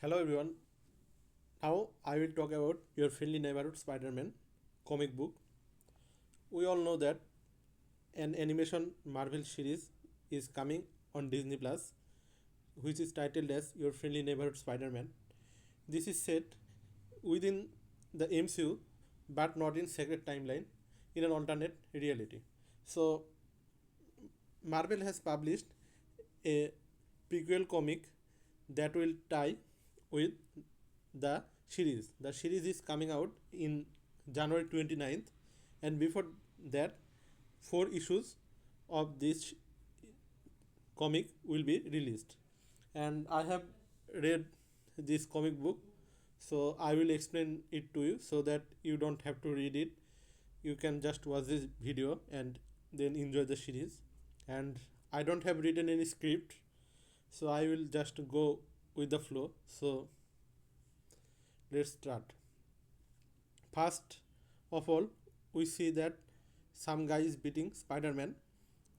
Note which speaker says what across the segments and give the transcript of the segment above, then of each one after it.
Speaker 1: Hello everyone. Now I will talk about your Friendly Neighborhood Spider-Man comic book. We all know that an animation Marvel series is coming on Disney Plus, which is titled as Your Friendly Neighborhood Spider-Man. This is set within the MCU, but not in Secret Timeline, in an alternate reality. So Marvel has published a prequel comic that will tie with the series. The series is coming out in January 29th, and before that, four issues of this comic will be released. And I have read this comic book, so I will explain it to you so that you don't have to read it. You can just watch this video and then enjoy the series. And I don't have written any script, so I will just go with the flow. So let's start. First of all, we see that some guy is beating Spider-Man,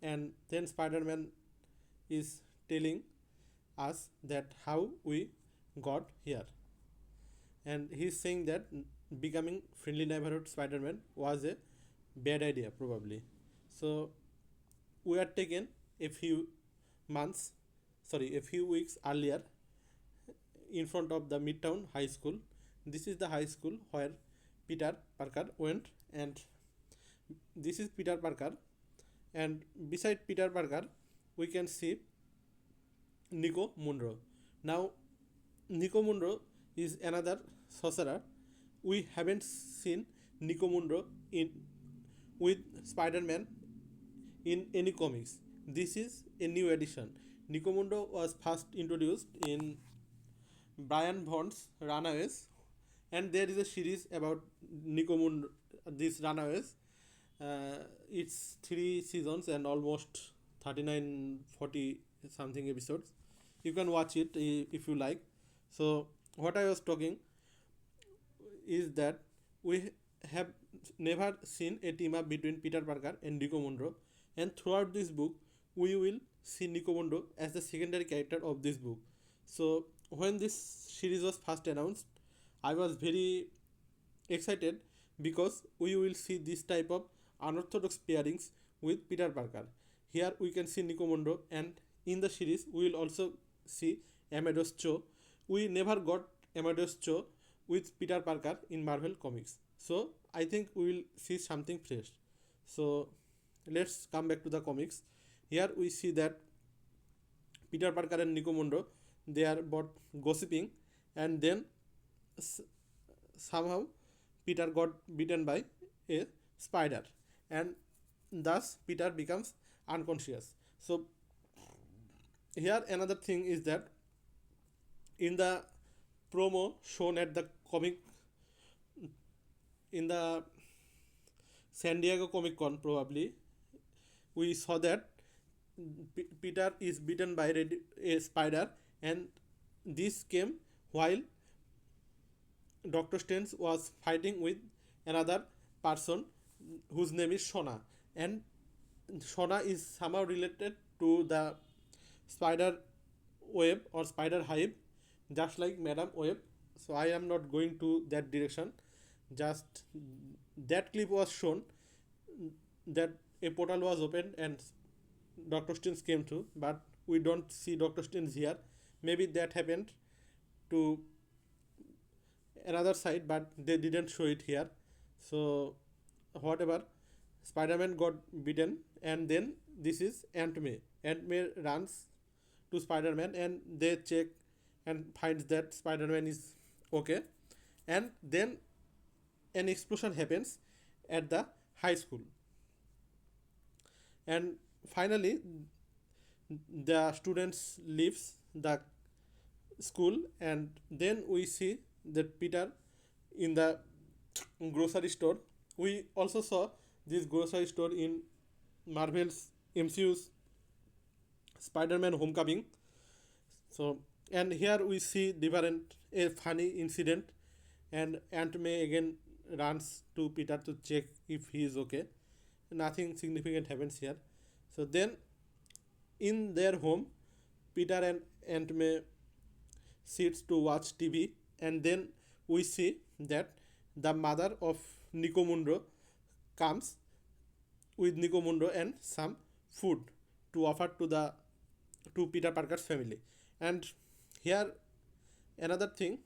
Speaker 1: and then Spider-Man is telling us that how we got here, and he's saying that becoming Friendly Neighborhood Spider-Man was a bad idea probably. So we are taken a few months, sorry, a few weeks earlier in front of the Midtown High School. This is the high school where Peter Parker went, and this is Peter Parker. And beside Peter Parker, we can see Nico Munro. Now, Nico Munro is another sorcerer. We haven't seen Nico Munro in with Spider-Man in any comics. This is a new addition. Nico Mundo was first introduced in Brian Vaughn's Runaways, and there is a series about Nico Mundo, these Runaways. It's 3 seasons and almost 39, 40 something episodes. You can watch it if you like. So, what I was talking is that we have never seen a team up between Peter Parker and Nico Munro, and throughout this book, we will see Nico Munro as the secondary character of this book. So, when this series was first announced, I was very excited because we will see this type of unorthodox pairings with Peter Parker. Here we can see Nico Munro, and in the series we will also see Amadeus Cho. We never got Amadeus Cho with Peter Parker in Marvel Comics. So I think we will see something fresh. So let's come back to the comics. Here we see that Peter Parker and Nico Munro, they are both gossiping, and then somehow Peter got bitten by a spider, and thus Peter becomes unconscious. So here another thing is that in the promo shown at the comic, in the San Diego Comic Con probably, we saw that Peter is bitten by a spider, and this came while Doctor Strange was fighting with another person whose name is Shona, and Shona is somehow related to the spider web or spider hive, just like Madam Web. So I am not going to that direction. Just that clip was shown that a portal was opened and Doctor Strange came through, but we don't see Doctor Strange here. Maybe that happened to another side, but they didn't show it here. So whatever, Spider-Man got beaten, and then this is Aunt May. Aunt May runs to Spider-Man, and they check and finds that Spider-Man is okay. And then an explosion happens at the high school, and finally the students leaves the school, and then we see that Peter in the grocery store. We also saw this grocery store in Marvel's MCU's Spider-Man Homecoming. So, and here we see different a funny incident, and Aunt May again runs to Peter to check if he is okay. Nothing significant happens here. So then in their home, Peter and Aunt May sits to watch TV, and then we see that the mother of Nicomundo comes with Nicomundo and some food to offer to Peter Parker's family. And here another thing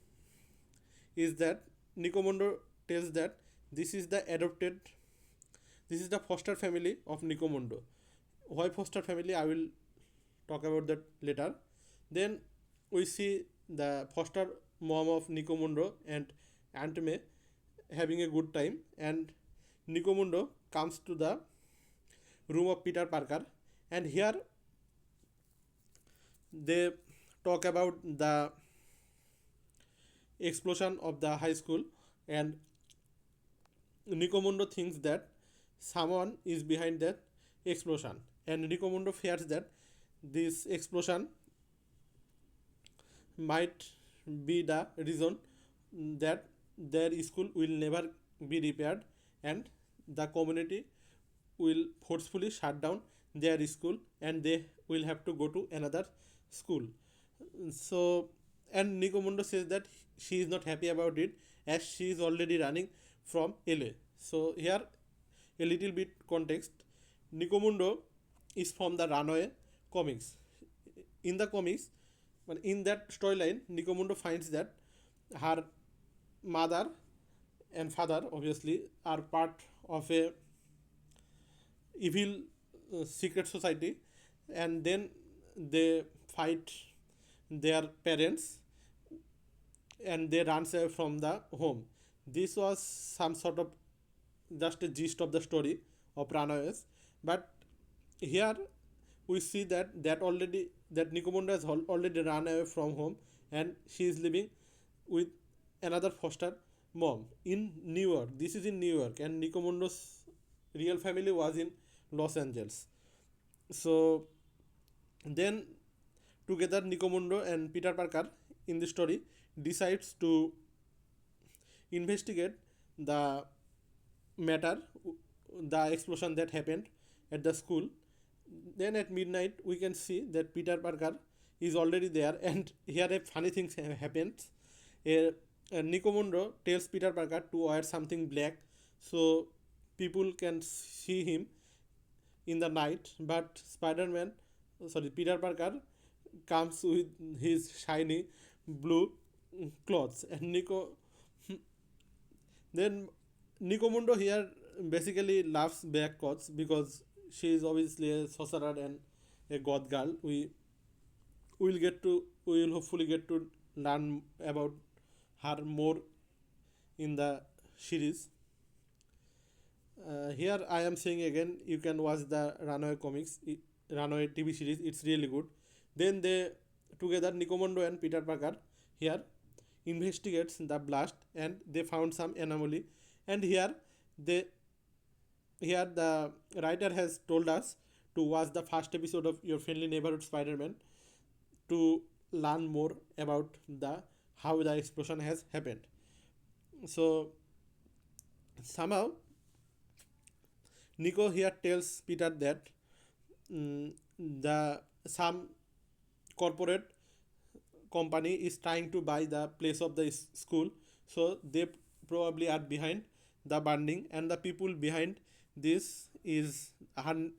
Speaker 1: is that Nicomundo tells that this is the adopted, this is the foster family of Nicomundo. Why foster family? I will talk about that later. Then we see the foster mom of Nicomundo and Aunt May having a good time, and Nicomundo comes to the room of Peter Parker, and here they talk about the explosion of the high school, and Nicomundo thinks that someone is behind that explosion, and Nicomundo fears that this explosion might be the reason that their school will never be repaired, and the community will forcefully shut down their school, and they will have to go to another school. So, and Nicomundo says that she is not happy about it as she is already running from LA. So here a little bit context. Nicomundo is from the Runaway comics. In the comics, in that storyline, Nicomundo finds that her mother and father obviously are part of a evil secret society, and then they fight their parents and they run away from the home. This was some sort of just a gist of the story of Runaways, but here we see that Nicomundo has already run away from home, and she is living with another foster mom in New York. This is in New York, and Nicomundo's real family was in Los Angeles. So then together Nicomundo and Peter Parker in the story decides to investigate the matter, the explosion that happened at the school. Then at midnight we can see that Peter Parker is already there, and here a funny thing happens. A, Nicomundo tells Peter Parker to wear something black so people can see him in the night, but Peter Parker comes with his shiny blue clothes, and then Nicomundo here basically loves black clothes because she is obviously a sorcerer and a god girl. We will hopefully get to learn about her more in the series. Here I am saying again, you can watch the Runaway TV series. It's really good. Then they together, Nicomundo and Peter Parker here investigates the blast, and they found some anomaly. And they here the writer has told us to watch the first episode of Your Friendly Neighborhood Spider-Man to learn more about the how the explosion has happened. So somehow Nico here tells Peter that the some corporate company is trying to buy the place of the school, so they probably are behind the burning, and the people behind this is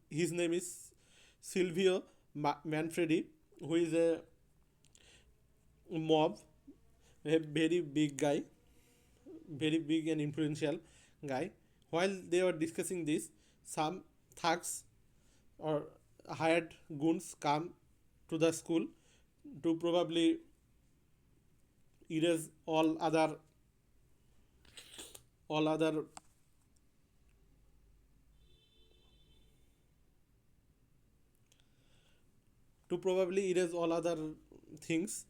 Speaker 1: his name is Silvio Manfredi, who is a mob, a very big guy, very big and influential guy. While they were discussing this, some thugs or hired goons come to the school to probably erase all other to probably erase all other things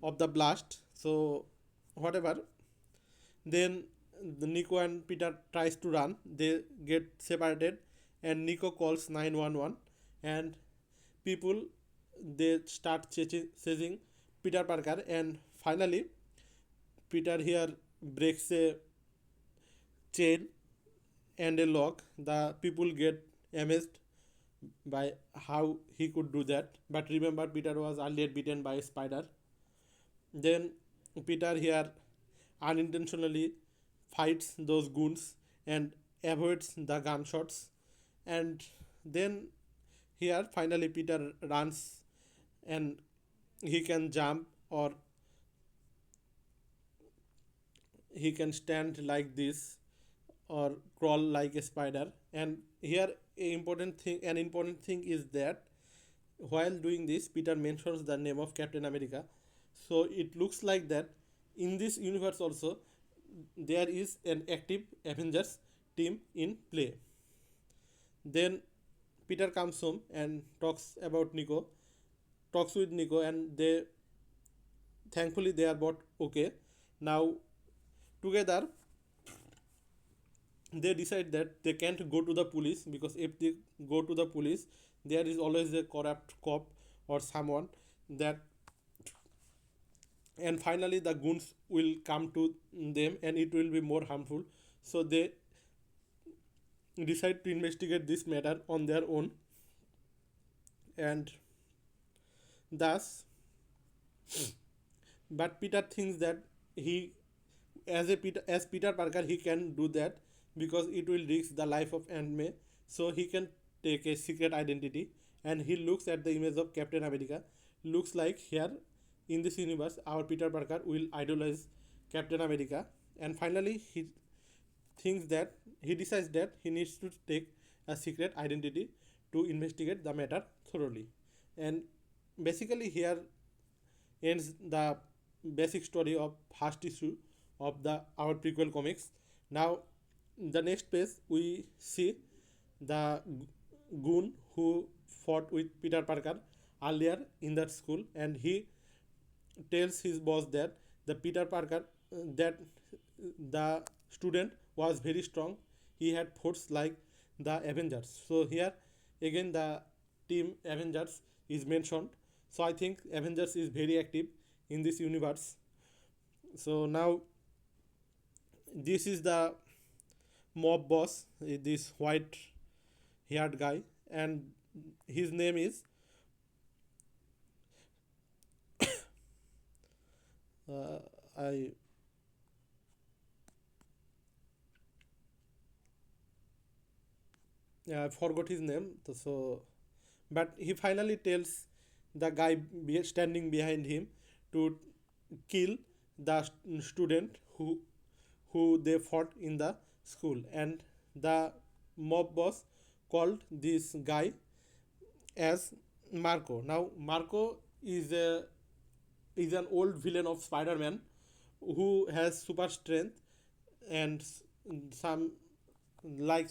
Speaker 1: of the blast. So whatever, then the Nico and Peter tries to run, they get separated, and Nico calls 911, and people they start chasing Peter Parker, and finally Peter here breaks a chain and a lock. The people get amazed by how he could do that, but remember Peter was earlier bitten by a spider. Then Peter here unintentionally fights those goons and avoids the gunshots. And then here finally Peter runs and he can jump, or he can stand like this, or crawl like a spider. And here an important thing is that while doing this Peter mentions the name of Captain America. So it looks like that in this universe also there is an active Avengers team in play. Then Peter comes home and talks with Nico, and they thankfully they are both okay. Now together they decide that they can't go to the police, because if they go to the police there is always a corrupt cop or someone that, and finally the goons will come to them and it will be more harmful. So they decide to investigate this matter on their own. And thus, but Peter thinks that he, as Peter Parker, he can do that because it will risk the life of Aunt May. So he can take a secret identity, and he looks at the image of Captain America. Looks like here in this universe, our Peter Parker will idolize Captain America, and finally he decides that he needs to take a secret identity to investigate the matter thoroughly. And basically here ends the basic story of first issue of the our prequel comics. Now, the next page we see the goon who fought with Peter Parker earlier in that school, and he tells his boss that the Peter Parker that the student was very strong. He had force like the Avengers. So here again the team Avengers is mentioned. So I think Avengers is very active in this universe. So now this is the mob boss, this white haired guy, and his name is uh, I yeah, I forgot his name. So, but he finally tells the guy standing behind him to kill the student who they fought in the school. And the mob boss called this guy as Marco. Now Marco is an old villain of Spider-Man who has super strength and some like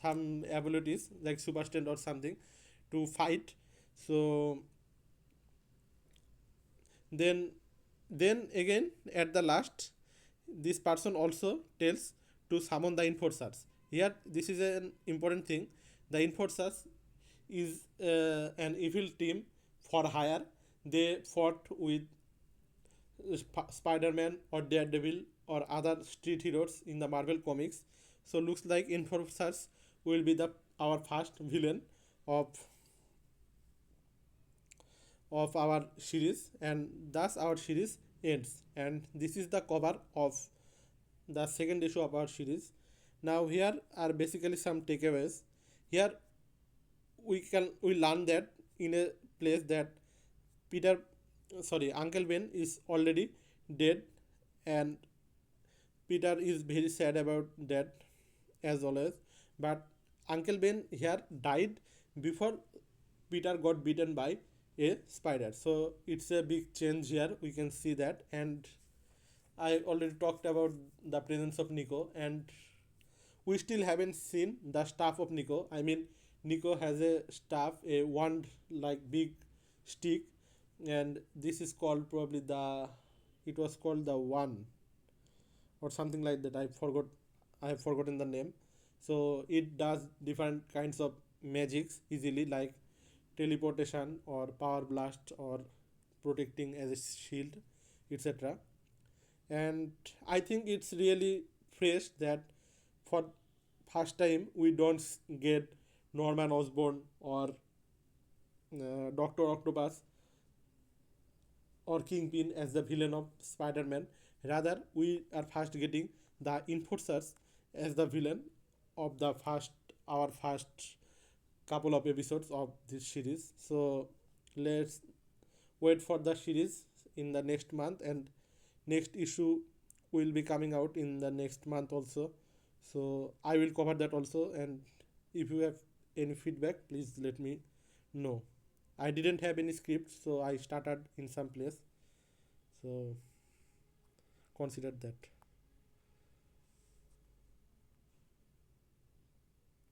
Speaker 1: some abilities like super strength or something to fight. So then then again at the last this person also tells to summon the enforcers. Here this is an important thing. The enforcers is an evil team for hire. They fought with Spider-Man or Daredevil or other street heroes in the Marvel comics. So looks like enforcers will be the our first villain of our series, and thus our series ends. And this is the cover of the second issue of our series. Now here are basically some takeaways. Here we learn that in a place that Peter, sorry, Uncle Ben is already dead, and Peter is very sad about that as always. But Uncle Ben here died before Peter got bitten by a spider. So it's a big change here. We can see that. And I already talked about the presence of Nico, and we still haven't seen the staff of Nico. I mean, Nico has a staff, a wand like big stick, and this is called probably it was called the one or something like that. I have forgotten the name. So it does different kinds of magics easily, like teleportation or power blast or protecting as a shield, etc. And I think it's really fresh that for first time we don't get Norman Osborn or Doctor Octopus or Kingpin as the villain of Spider-Man. Rather, we are first getting the enforcers as the villain of the first couple of episodes of this series. So let's wait for the series in the next month, and next issue will be coming out in the next month also. So I will cover that also, and if you have any feedback, please let me know. I didn't have any script, so I started in some place. So consider that.